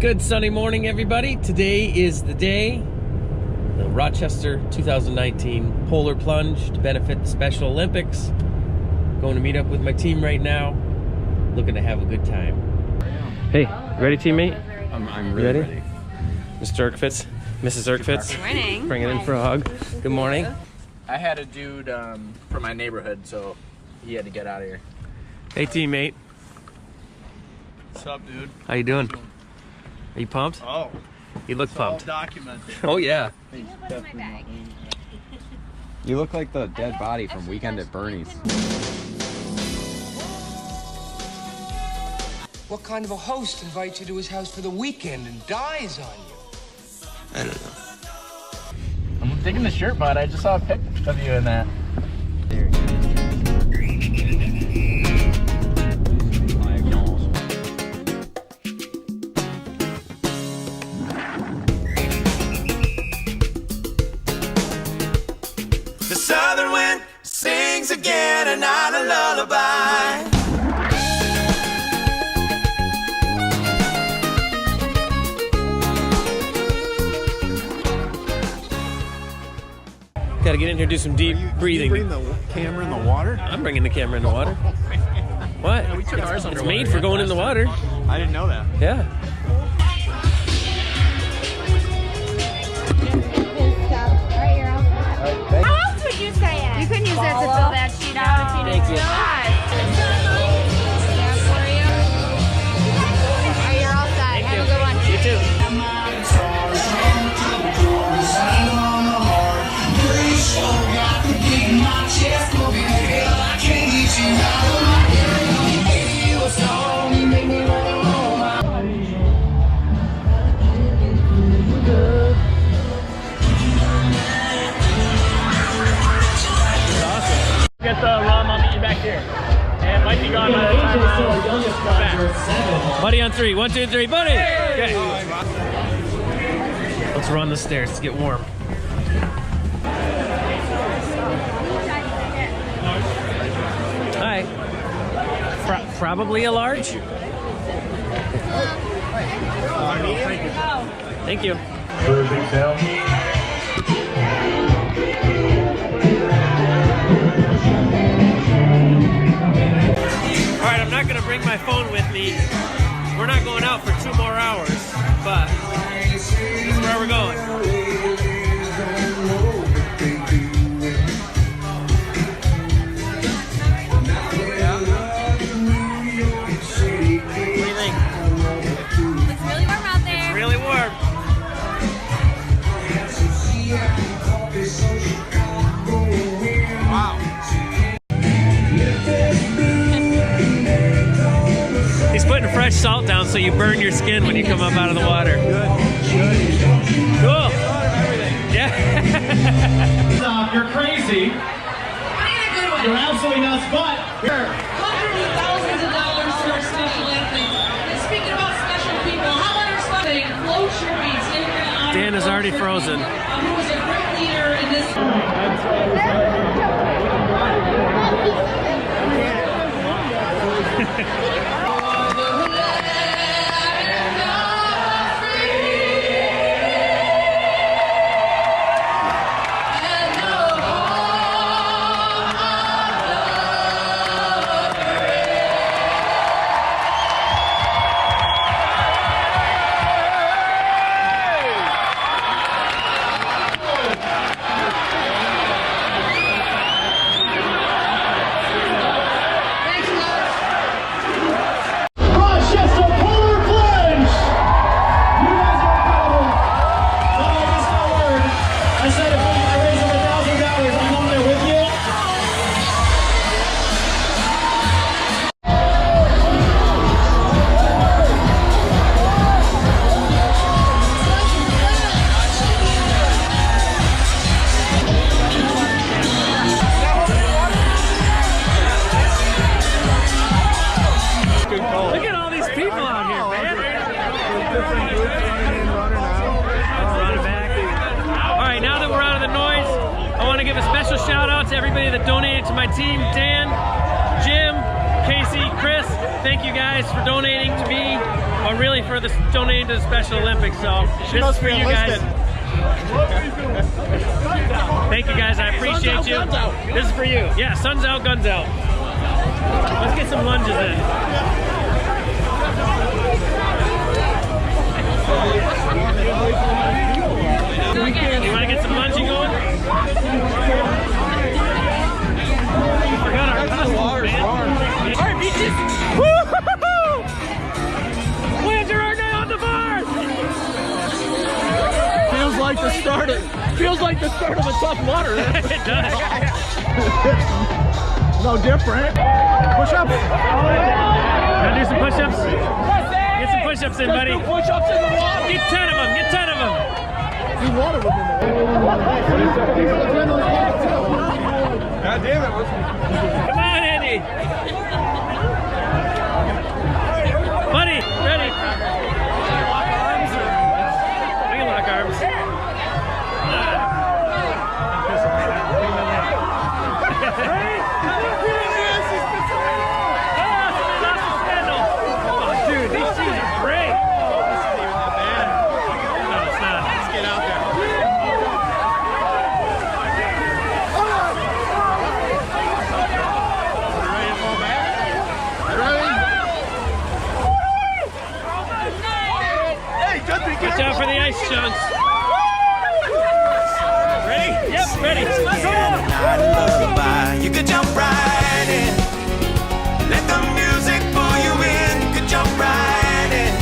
Good Sunday morning, everybody. Today is the day, the Rochester 2019 Polar Plunge to benefit the Special Olympics. Going to meet up with my team right now. Looking to have a good time. Hey, ready, teammate? I'm really ready. Mr. Erkfitz, Mrs. Erkfitz. Good morning. Bring it in for a hug. Good morning. I had a dude from my neighborhood, so he had to get out of here. Hey, teammate. What's up, dude? How you doing? Are you pumped? Oh, You look pumped. all documented. Oh, yeah. You look like the dead body from Weekend at Bernie's. What kind of a host invites you to his house for the weekend and dies on you? I don't know. I'm digging the shirt, bud. I just saw a pic of you in that. The southern wind sings again and not a lullaby. Got to get in here, do some deep breathing. Bring the camera in the water? I'm bringing the camera in the water. What? we took ours It's underwater made for going in the water. I didn't know that. Yeah. How else would you say it? You couldn't use that to fill that sheet out if you Thank didn't you. Alright, you're all set. Have a good one. You too. Get the rum, I'll meet you back here. And it might be gone by the time we're back. Buddy on three. 1, 2, 3, buddy! Okay. Let's run the stairs to get warm. Hi. Probably a large? Thank you. Alright, I'm not going to bring my phone with me. We're not going out for 2 more hours, but this is where we're going. What do you think? It's really warm out there. It's really warm. He's putting fresh salt down so you burn your skin when you come up out of the water. Cool. Yeah. You're crazy. You're absolutely nuts, but Hundreds of thousands of dollars for our special athletes. And speaking about special people, how about our special float your beats? They were gonna honor Dan is already frozen. who was a great leader in this. Rochester Polar Plunge! You guys are incredible. So I just got word. I said if I raise over $1,000, I'm on there with you. Look at all these people out here, man. Running back. All right, now that we're out of the noise, I want to give a special shout out to everybody that donated to my team: Dan, Jim, Casey, Chris, thank you guys for donating to me, or really for the donating to the Special Olympics. So this is for you guys. Thank you guys, I appreciate you. This is for you. Yeah, sun's out, guns out. Let's get some lunges in. You want to get some lunging going? Forgot our costumes, man. All right, beaches. Woo-hoo-hoo! Winds are right on the bar. Feels like the start of a tough water. It does. No different. Push ups. Gotta do some push-ups. Get some push-ups in, buddy. Push ups in the water. Get 10 of them. Get 10 of them. You wanted them in there. God damn it. Come on, Andy. Buddy, ready? We can lock arms. Dude, these shoes are great. No, it's not. Let's get out there. Watch out for the ice chunks. Ready? Yep, ready. Let's go. You could jump right in. Let the music pull you in. You could jump right in.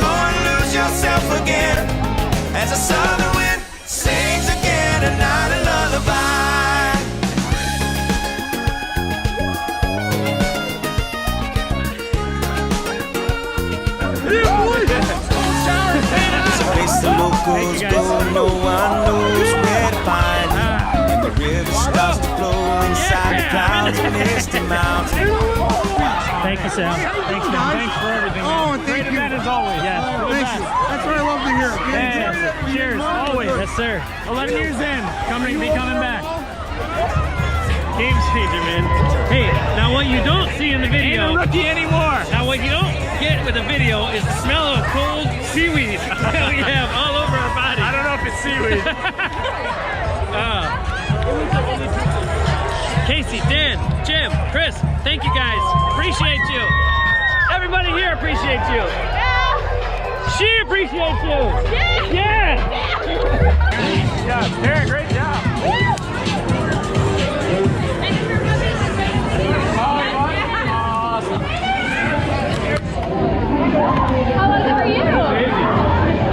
Go and lose yourself again. As a southern wind sings again a night of lullaby. It's a place the locals go, no one knows where to find it. And the river starts to flow inside the clouds and misty mountains. Thank you, Sam. Thanks, man. Thanks for everything. Oh, Man. Great event as always. Yes. Thanks. That's what I love to hear. Man, cheers, always. Yes, sir. 11 years in, be coming back. Game changer, man. Hey, now what you don't see in the Ain't video. a rookie anymore. Now what you don't get with the video is the smell of cold seaweed that we have all over our body. I don't know if it's seaweed. Casey, Dan, Jim, Chris, thank you guys. Appreciate you. Everybody here appreciates you. She appreciates you. Yeah. Yeah, Derek, great job. How was it for you?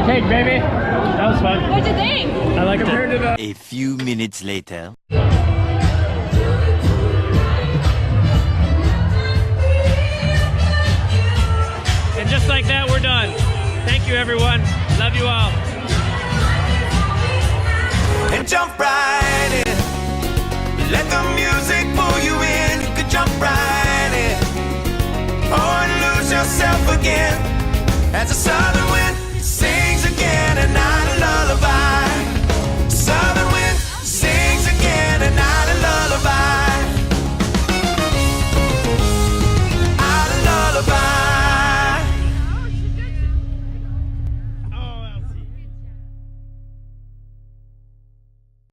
Cake, baby. That was fun. What'd you think? I liked it. A few minutes later. And just like that, we're done. Thank you, everyone. Love you all. And jump right in. Let the music pull you in. You could jump right in. Or lose yourself again. As a southern wind